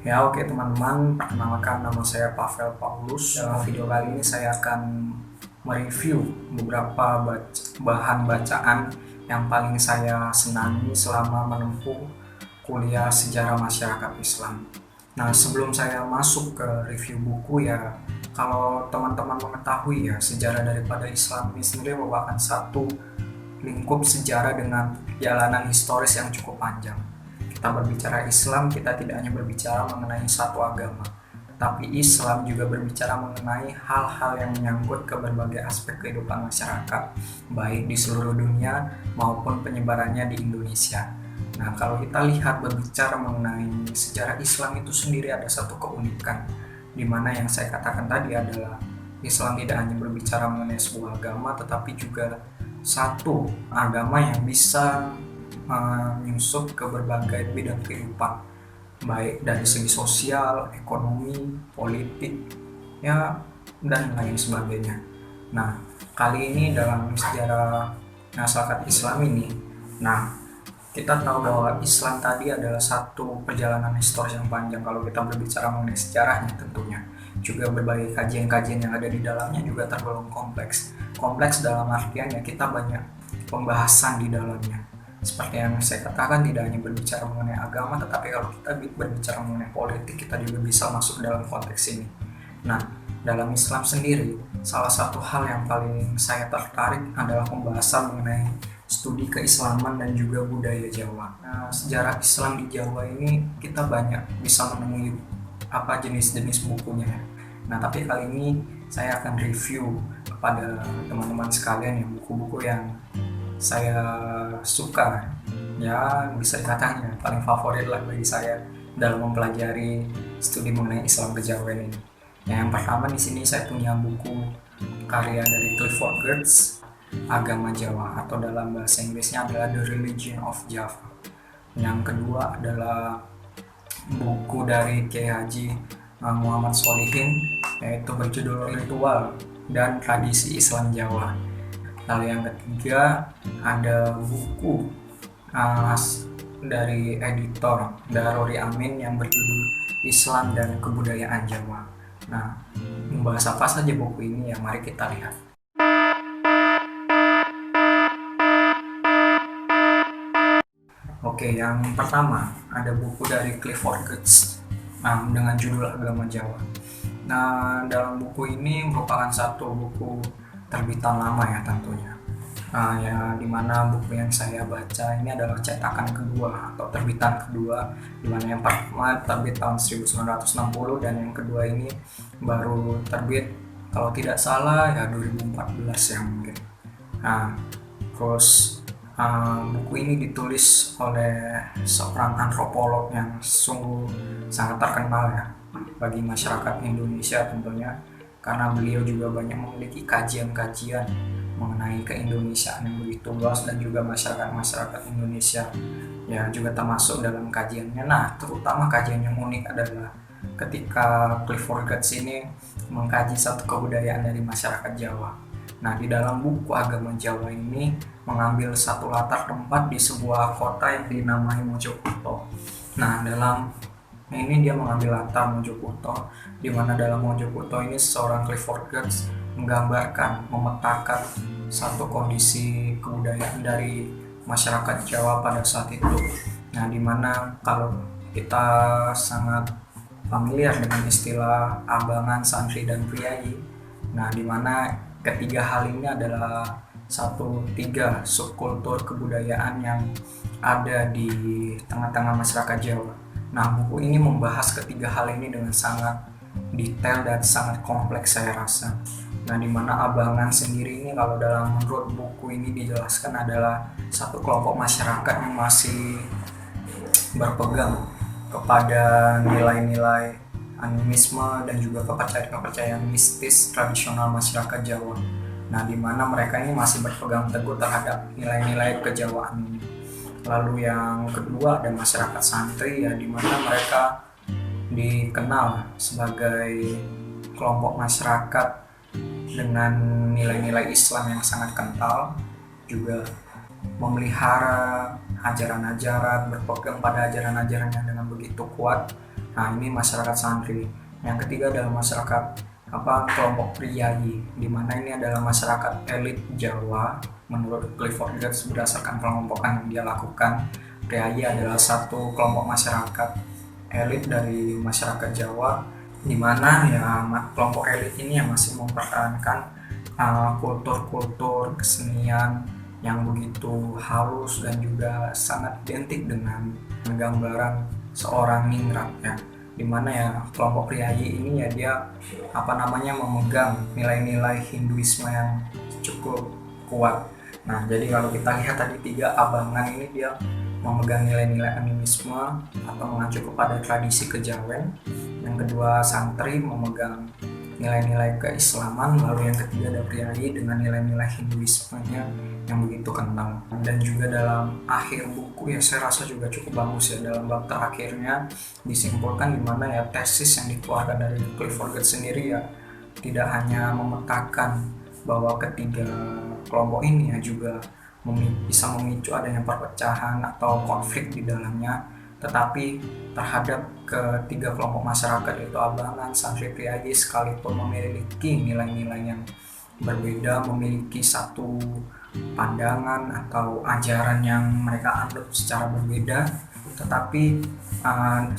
Ya oke teman-teman, perkenalkan nama saya Pavel Paulus. Dalam video kali ini saya akan mereview beberapa bahan bacaan yang paling saya senangi selama menempuh kuliah sejarah masyarakat Islam. Nah, sebelum saya masuk ke review buku ya, kalau teman-teman mengetahui ya, sejarah daripada Islam ini sendiri merupakan satu lingkup sejarah dengan perjalanan historis yang cukup panjang. Kita berbicara Islam, kita tidak hanya berbicara mengenai satu agama, tapi Islam juga berbicara mengenai hal-hal yang menyangkut ke berbagai aspek kehidupan masyarakat, baik di seluruh dunia maupun penyebarannya di Indonesia. Nah, kalau kita lihat berbicara mengenai sejarah Islam itu sendiri ada satu keunikan, di mana yang saya katakan tadi adalah Islam tidak hanya berbicara mengenai sebuah agama, tetapi juga satu agama yang bisa menyusup ke berbagai bidang kehidupan, baik dari segi sosial, ekonomi, politik, ya dan lain sebagainya. Nah, kali ini dalam sejarah masyarakat Islam ini, nah kita tahu bahwa Islam tadi adalah satu perjalanan historis yang panjang. Kalau kita berbicara mengenai sejarahnya tentunya, juga berbagai kajian-kajian yang ada di dalamnya juga tergolong kompleks. Kompleks dalam artian ya kita banyak pembahasan di dalamnya. Seperti yang saya katakan, tidak hanya berbicara mengenai agama, tetapi kalau kita berbicara mengenai politik, kita juga bisa masuk dalam konteks ini. Nah, dalam Islam sendiri, salah satu hal yang paling saya tertarik adalah pembahasan mengenai studi keislaman dan juga budaya Jawa. Nah, sejarah Islam di Jawa ini kita banyak bisa menemui jenis-jenis bukunya. Nah, tapi kali ini saya akan review kepada teman-teman sekalian yang buku-buku yang saya suka, ya bisa dikatakan paling favorit lah bagi saya dalam mempelajari studi mengenai Islam kejawen ini. Yang pertama di sini saya punya buku karya dari Clifford Geertz, Agama Jawa, atau dalam bahasa Inggrisnya adalah The Religion of Java. Yang kedua adalah buku dari Kiai Haji Muhammad Solihin, yaitu berjudul Ritual dan Tradisi Islam Jawa. Lalu yang ketiga ada buku dari editor Daruri Amin yang berjudul Islam dan Kebudayaan Jawa. Nah, membahas apa saja buku ini ya, mari kita lihat. Oke, yang pertama ada buku dari Clifford Geertz dengan judul Agama Jawa. Nah, dalam buku ini merupakan satu buku terbitan lama ya tentunya. Ya dimana buku yang saya baca ini adalah cetakan kedua atau terbitan kedua, dimana yang pertama terbit tahun 1960 dan yang kedua ini baru terbit kalau tidak salah ya 2014 ya mungkin. Nah, terus buku ini ditulis oleh seorang antropolog yang sungguh sangat terkenal ya bagi masyarakat Indonesia tentunya, karena beliau juga banyak memiliki kajian-kajian mengenai keindonesiaan yang begitu luas dan juga masyarakat Indonesia ya juga termasuk dalam kajiannya. Nah, terutama kajian yang unik adalah ketika Clifford Geertz ini mengkaji satu kebudayaan dari masyarakat Jawa. Nah, di dalam buku Agama Jawa ini mengambil satu latar tempat di sebuah kota yang dinamai Mojokerto. Nah, dalam ini dia mengambil latar Mojokerto, di mana dalam Mojokerto ini seorang Clifford Geertz menggambarkan, memetakan satu kondisi kebudayaan dari masyarakat Jawa pada saat itu. Nah, di mana kalau kita sangat familiar dengan istilah abangan, santri, dan priayi. Nah, di mana ketiga hal ini adalah tiga subkultur kebudayaan yang ada di tengah-tengah masyarakat Jawa. Nah, buku ini membahas ketiga hal ini dengan sangat detail dan sangat kompleks saya rasa. Nah, di mana abangan sendiri ini kalau dalam menurut buku ini dijelaskan adalah satu kelompok masyarakat yang masih berpegang kepada nilai-nilai animisme dan juga kepercayaan mistis tradisional masyarakat Jawa. Nah, di mana mereka ini masih berpegang teguh terhadap nilai-nilai kejawaan ini. Lalu yang kedua ada masyarakat santri ya, di mana mereka dikenal sebagai kelompok masyarakat dengan nilai-nilai Islam yang sangat kental, juga memelihara ajaran-ajaran, berpegang pada ajaran-ajaran yang dengan begitu kuat. Nah, ini masyarakat santri. Yang ketiga adalah masyarakat kelompok priayi, di mana ini adalah masyarakat elit Jawa. Menurut Clifford Geertz, berdasarkan pengelompokan yang dia lakukan, priayi adalah satu kelompok masyarakat elit dari masyarakat Jawa, di mana ya kelompok elit ini yang masih mempertahankan kultur-kultur kesenian yang begitu halus dan juga sangat identik dengan gambaran seorang ningrat ya, dimana ya kelompok priayi ini ya dia memegang nilai-nilai Hinduisme yang cukup kuat. Nah, jadi kalau kita lihat tadi 3 abangan ini dia memegang nilai-nilai animisme atau mengacu kepada tradisi kejawen. Yang kedua santri memegang nilai-nilai keislaman, lalu yang ketiga ada priayi dengan nilai-nilai Hinduismenya yang begitu kental. Dan juga dalam akhir buku ya saya rasa juga cukup bagus ya, dalam bab terakhirnya disimpulkan di mana ya tesis yang dikeluarkan dari Clifford Geertz sendiri ya tidak hanya memetakan bahwa ketiga kelompok ini ya juga bisa memicu adanya perpecahan atau konflik di dalamnya, tetapi terhadap ketiga kelompok masyarakat yaitu abangan, santri, priayi sekalipun memiliki nilai-nilai yang berbeda, memiliki satu pandangan atau ajaran yang mereka anut secara berbeda, tetapi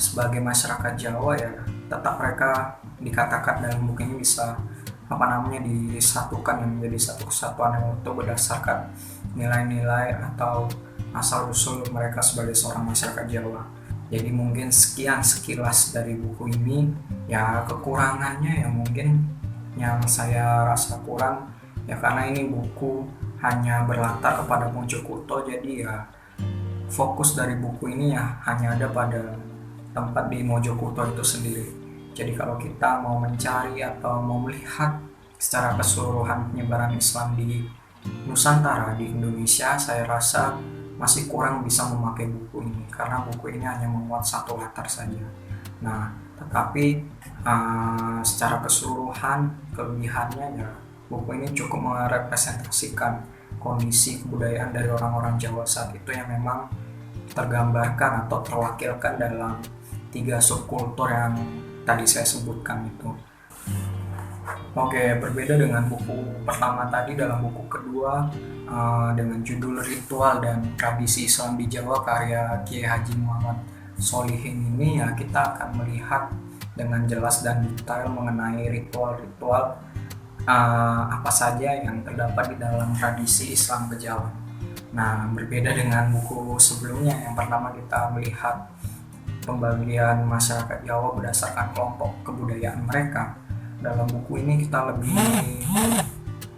sebagai masyarakat Jawa ya tetap mereka dikatakan dalam buku ini bisa disatukan menjadi satu kesatuan yang utuh berdasarkan nilai-nilai atau asal usul mereka sebagai seorang masyarakat Jawa. Jadi mungkin sekian sekilas dari buku ini ya, kekurangannya ya mungkin yang saya rasa kurang ya karena ini buku hanya berlatar kepada Mojokerto, jadi ya fokus dari buku ini ya hanya ada pada tempat di Mojokerto itu sendiri. Jadi kalau kita mau mencari atau mau melihat secara keseluruhan penyebaran Islam di Nusantara, di Indonesia, saya rasa masih kurang bisa memakai buku ini karena buku ini hanya memuat satu latar saja. Nah, tetapi secara keseluruhan kelebihannya ya buku ini cukup merepresentasikan kondisi kebudayaan dari orang-orang Jawa saat itu yang memang tergambarkan atau terwakilkan dalam 3 subkultur yang tadi saya sebutkan itu. Oke, berbeda dengan buku pertama tadi, dalam buku kedua dengan judul Ritual dan Tradisi Islam di Jawa karya Kiai Haji Muhammad Sholihin ini ya kita akan melihat dengan jelas dan detail mengenai ritual-ritual apa saja yang terdapat di dalam tradisi Islam kejawen. Nah, berbeda dengan buku sebelumnya yang pertama kita melihat pembagian masyarakat Jawa berdasarkan kelompok kebudayaan mereka. Dalam buku ini kita lebih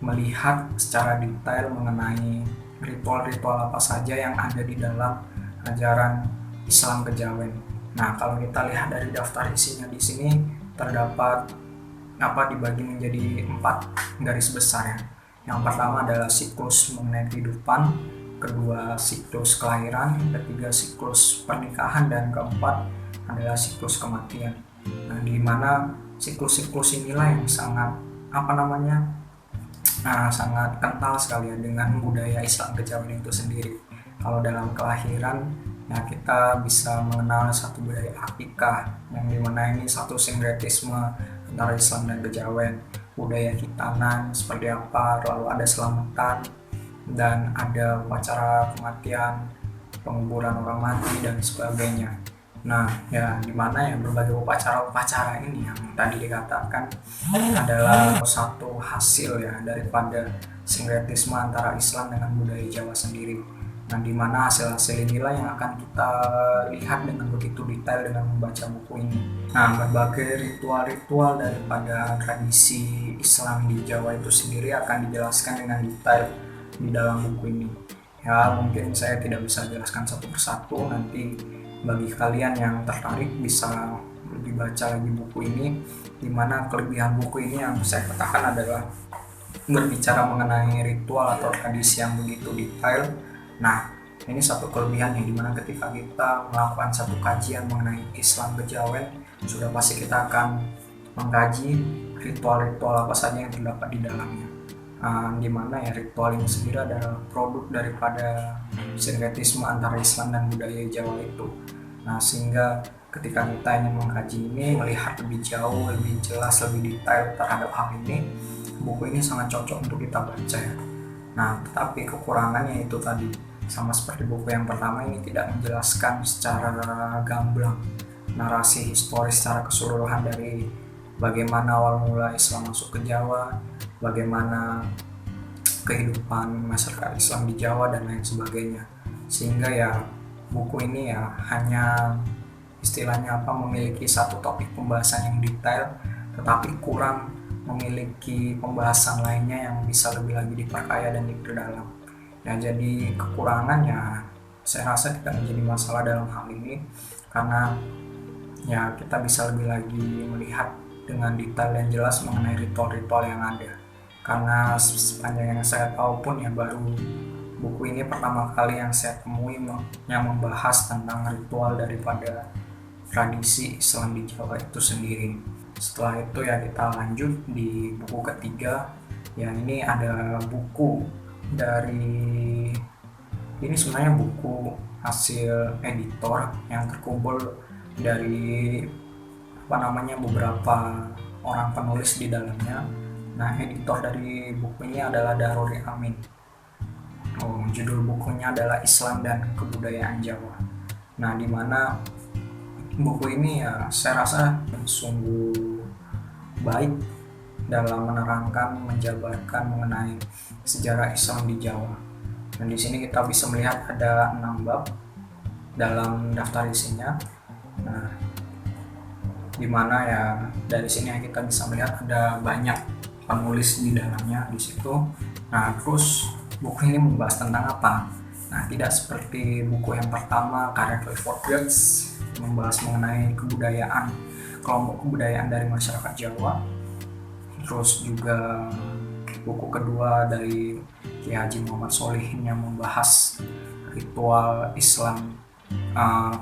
melihat secara detail mengenai ritual-ritual apa saja yang ada di dalam ajaran Islam kejawen. Nah, kalau kita lihat dari daftar isinya di sini terdapat dibagi menjadi 4 garis besar ya. Yang pertama adalah siklus mengenai kehidupan, kedua siklus kelahiran, ketiga siklus pernikahan, dan keempat adalah siklus kematian. Nah, di mana siklus-siklus inilah yang sangat sangat kental sekali ya dengan budaya Islam kejawen itu sendiri. Kalau dalam kelahiran ya kita bisa mengenal satu budaya akikah yang dimana ini satu sinkretisme antara Islam dan kejawen. Budaya hitanan seperti apa, lalu ada selamatan dan ada upacara kematian, penguburan orang mati dan sebagainya. Nah, ya dimana ya berbagai upacara-upacara ini yang tadi dikatakan adalah satu hasil ya daripada sinkretisme antara Islam dengan budaya Jawa sendiri. Nah, dimana hasil-hasil inilah yang akan kita lihat dengan begitu detail dengan membaca buku ini. Nah, berbagai ritual-ritual daripada tradisi Islam di Jawa itu sendiri akan dijelaskan dengan detail di dalam buku ini. Ya, mungkin saya tidak bisa jelaskan satu persatu, nanti bagi kalian yang tertarik bisa lebih baca lagi buku ini, dimana kelebihan buku ini yang saya katakan adalah berbicara mengenai ritual atau tradisi yang begitu detail. Nah, ini satu kelebihan yang dimana ketika kita melakukan satu kajian mengenai Islam kejawen, sudah pasti kita akan mengkaji ritual-ritual apa saja yang terdapat di dalamnya. Dimana ya ritual ini sendiri adalah produk daripada sinkretisme antara Islam dan budaya Jawa itu. Nah, sehingga ketika kita ingin mengkaji ini, melihat lebih jauh, lebih jelas, lebih detail terhadap hal ini, buku ini sangat cocok untuk kita baca ya. Nah, tetapi kekurangannya itu tadi, sama seperti buku yang pertama, ini tidak menjelaskan secara gamblang narasi historis secara keseluruhan dari bagaimana awal mula Islam masuk ke Jawa, bagaimana kehidupan masyarakat Islam di Jawa dan lain sebagainya. Sehingga ya buku ini ya hanya istilahnya memiliki satu topik pembahasan yang detail, tetapi kurang memiliki pembahasan lainnya yang bisa lebih lagi diperkaya dan diperdalam. Ya, jadi kekurangannya saya rasa tidak menjadi masalah dalam hal ini, karena ya kita bisa lebih lagi melihat dengan detail dan jelas mengenai ritual-ritual yang ada. Karena sepanjang yang saya tahu pun ya baru buku ini pertama kali yang saya temui yang membahas tentang ritual daripada tradisi Islam di Jawa itu sendiri. Setelah itu ya kita lanjut di buku ketiga, ya ini ada buku dari, ini sebenarnya buku hasil editor yang terkumpul dari beberapa orang penulis di dalamnya. Nah, editor dari buku ini adalah Daruri Amin. Judul bukunya adalah Islam dan Kebudayaan Jawa. Nah, di mana buku ini ya saya rasa sungguh baik dalam menerangkan, menjabarkan mengenai sejarah Islam di Jawa. Dan di sini kita bisa melihat ada 6 bab dalam daftar isinya. Nah, dimana ya dari sini kita bisa melihat ada banyak penulis di dalamnya di situ. Nah, terus buku ini membahas tentang apa? Nah, tidak seperti buku yang pertama karya Clifford Geertz membahas mengenai kebudayaan, kelompok kebudayaan dari masyarakat Jawa. Terus juga buku kedua dari Kiai Haji Muhammad Solihin yang membahas ritual Islam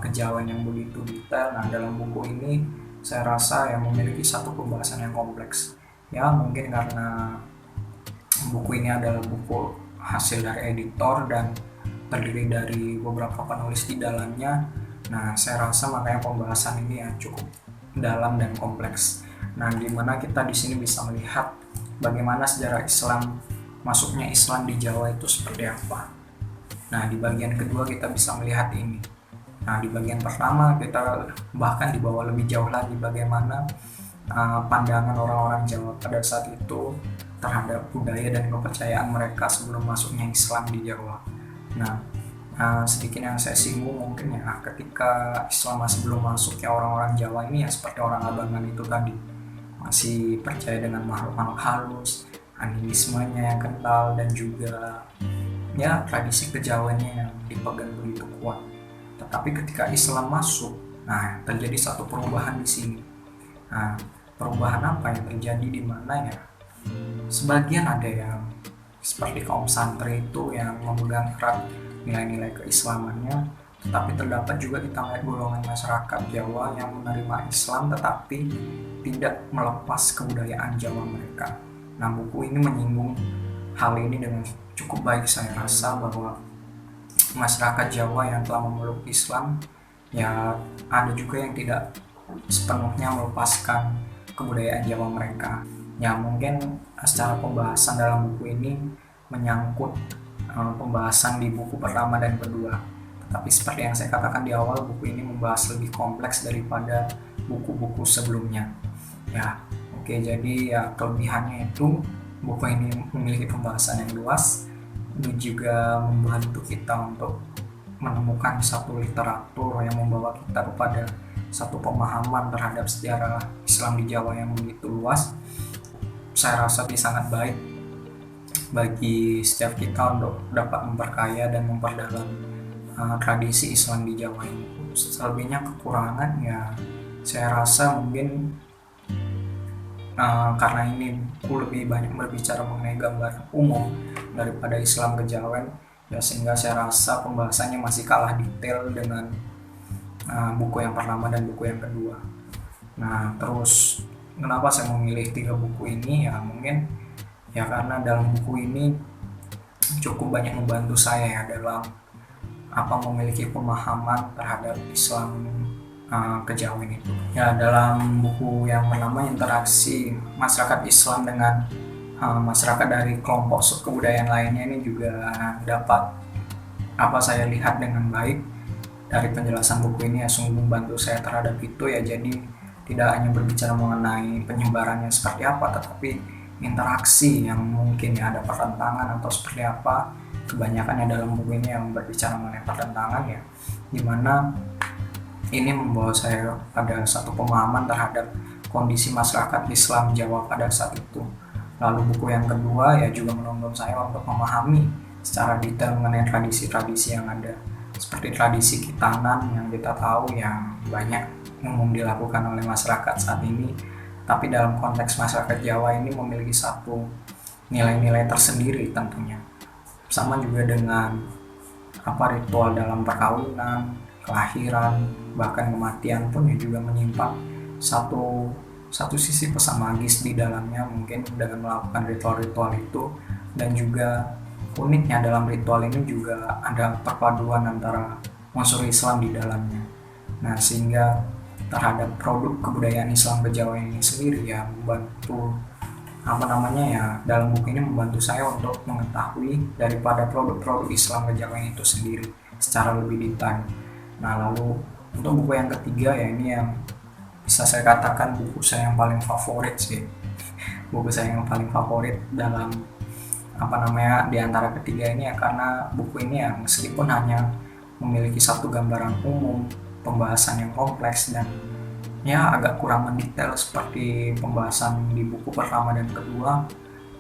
kejawen yang begitu detail. Nah, dalam buku ini saya rasa yang memiliki satu pembahasan yang kompleks. Ya, mungkin karena buku ini adalah buku hasil dari editor dan terdiri dari beberapa penulis di dalamnya. Nah, saya rasa makanya pembahasan ini ya cukup dalam dan kompleks. Nah, di mana kita di sini bisa melihat bagaimana sejarah Islam, masuknya Islam di Jawa itu seperti apa. Nah, di bagian kedua kita bisa melihat ini. Nah, di bagian pertama kita bahkan dibawa lebih jauh lagi bagaimana pandangan orang-orang Jawa pada saat itu terhadap budaya dan kepercayaan mereka sebelum masuknya Islam di Jawa. Nah, sedikit yang saya singgung mungkin ya, ketika Islam masih belum masuk ya orang-orang Jawa ini ya seperti orang Abangan itu tadi, masih percaya dengan makhluk-makhluk halus, animismenya yang kental, dan juga ya tradisi kejawennya yang dipegang begitu kuat. Tetapi ketika Islam masuk, nah terjadi satu perubahan di sini. Nah, perubahan apa yang terjadi, di mana ya sebagian ada yang seperti kaum santri itu yang memegang erat nilai-nilai keislamannya, tetapi terdapat juga kita melihat golongan masyarakat Jawa yang menerima Islam tetapi tidak melepas kebudayaan Jawa mereka. Nah, buku ini menyinggung hal ini dengan cukup baik. Saya rasa bahwa masyarakat Jawa yang telah memeluk Islam ya ada juga yang tidak sepenuhnya melepaskan kebudayaan Jawa mereka. Ya, mungkin secara pembahasan dalam buku ini menyangkut pembahasan di buku pertama dan kedua. Tapi seperti yang saya katakan di awal, buku ini membahas lebih kompleks daripada buku-buku sebelumnya. Ya, oke, jadi ya kelebihannya itu buku ini memiliki pembahasan yang luas, ini juga membantu kita untuk menemukan satu literatur yang membawa kita kepada satu pemahaman terhadap sejarah Islam di Jawa yang begitu luas. Saya rasa ini sangat baik bagi setiap kita untuk dapat memperkaya dan memperdalam tradisi Islam di Jawa ini. Selebihnya kekurangan ya saya rasa mungkin karena ini aku lebih banyak berbicara mengenai gambaran umum daripada Islam kejawen ya, sehingga saya rasa pembahasannya masih kalah detail dengan buku yang pertama dan buku yang kedua. Nah, terus kenapa saya memilih 3 buku ini ya, mungkin ya karena dalam buku ini cukup banyak membantu saya ya dalam memiliki pemahaman terhadap Islam kejawen itu. Ya, dalam buku yang bernama Interaksi Masyarakat Islam dengan masyarakat dari kelompok kebudayaan lainnya ini juga dapat saya lihat dengan baik dari penjelasan buku ini, ya sungguh membantu saya terhadap itu ya. Jadi tidak hanya berbicara mengenai penyebarannya seperti apa, tetapi interaksi yang mungkin ya ada pertentangan atau seperti apa. Kebanyakannya dalam buku ini yang berbicara mengenai pertentangan ya, dimana ini membawa saya pada satu pemahaman terhadap kondisi masyarakat Islam Jawa pada saat itu. Lalu buku yang kedua ya juga menuntun saya untuk memahami secara detail mengenai tradisi-tradisi yang ada, seperti tradisi Kitanan yang kita tahu yang banyak umum dilakukan oleh masyarakat saat ini, tapi dalam konteks masyarakat Jawa ini memiliki satu nilai-nilai tersendiri tentunya. Sama juga dengan ritual dalam perkawinan, kelahiran, bahkan kematian pun ya juga menyimpan satu sisi pesan magis di dalamnya, mungkin dengan melakukan ritual-ritual itu. Dan juga uniknya dalam ritual ini juga ada perpaduan antara unsur Islam di dalamnya. Nah, sehingga terhadap produk kebudayaan Islam Kejawen ini sendiri ya membantu dalam buku ini membantu saya untuk mengetahui daripada produk-produk Islam Kejawen itu sendiri secara lebih detail. Nah, lalu untuk buku yang ketiga ya, ini yang bisa saya katakan buku saya yang paling favorit sih. Buku saya yang paling favorit dalam di antara ketiga ini ya, karena buku ini ya meskipun hanya memiliki satu gambaran umum, pembahasan yang kompleks dan ya agak kurang mendetail seperti pembahasan di buku pertama dan kedua,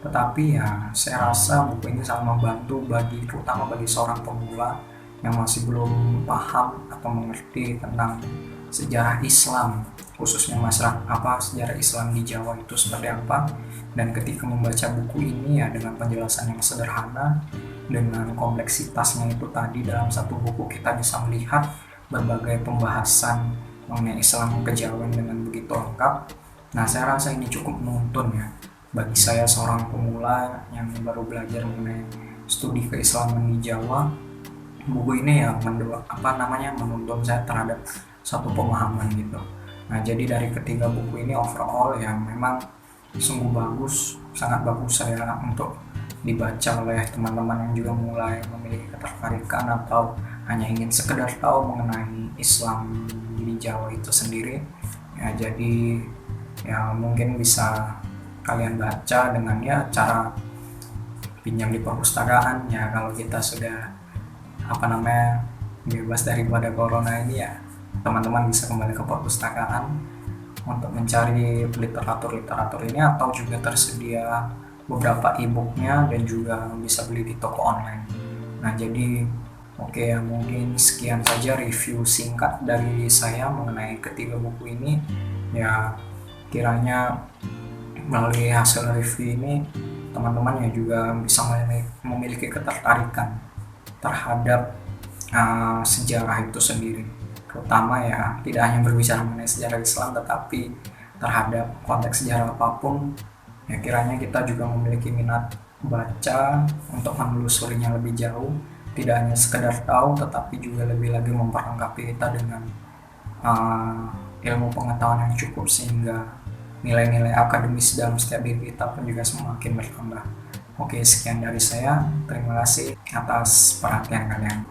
tetapi ya saya rasa buku ini sangat membantu terutama bagi seorang pemula yang masih belum paham atau mengerti tentang sejarah Islam, khususnya sejarah Islam di Jawa itu seperti apa. Dan ketika membaca buku ini ya dengan penjelasan yang sederhana, dengan kompleksitasnya itu tadi, dalam satu buku kita bisa melihat berbagai pembahasan mengenai Islam Kejawen dengan begitu lengkap. Nah, saya rasa ini cukup menuntun ya bagi saya seorang pemula yang baru belajar mengenai studi keislaman di Jawa. Buku ini ya menuntun saya terhadap satu pemahaman gitu. Nah, jadi dari ketiga buku ini overall ya memang sungguh bagus, sangat bagus saya untuk dibaca oleh teman-teman yang juga mulai memiliki ketertarikan atau hanya ingin sekedar tahu mengenai Islam di Jawa itu sendiri ya. Jadi ya mungkin bisa kalian baca dengan ya cara pinjam di perpustakaan ya, kalau kita sudah bebas daripada corona ini ya, teman-teman bisa kembali ke perpustakaan untuk mencari literatur ini, atau juga tersedia beberapa e-booknya dan juga bisa beli di toko online. Nah, jadi oke, mungkin sekian saja review singkat dari saya mengenai ketiga buku ini ya. Kiranya melalui hasil review ini teman-teman ya juga bisa memiliki ketertarikan terhadap sejarah itu sendiri, terutama ya tidak hanya berbicara mengenai sejarah Islam, tetapi terhadap konteks sejarah apapun ya. Kiranya kita juga memiliki minat baca untuk menelusurinya lebih jauh, tidak hanya sekedar tahu, tetapi juga lebih lagi memperlengkapi kita dengan ilmu pengetahuan yang cukup, sehingga nilai-nilai akademis dalam setiap diri kita pun juga semakin bertambah. Oke, sekian dari saya. Terima kasih atas perhatian kalian.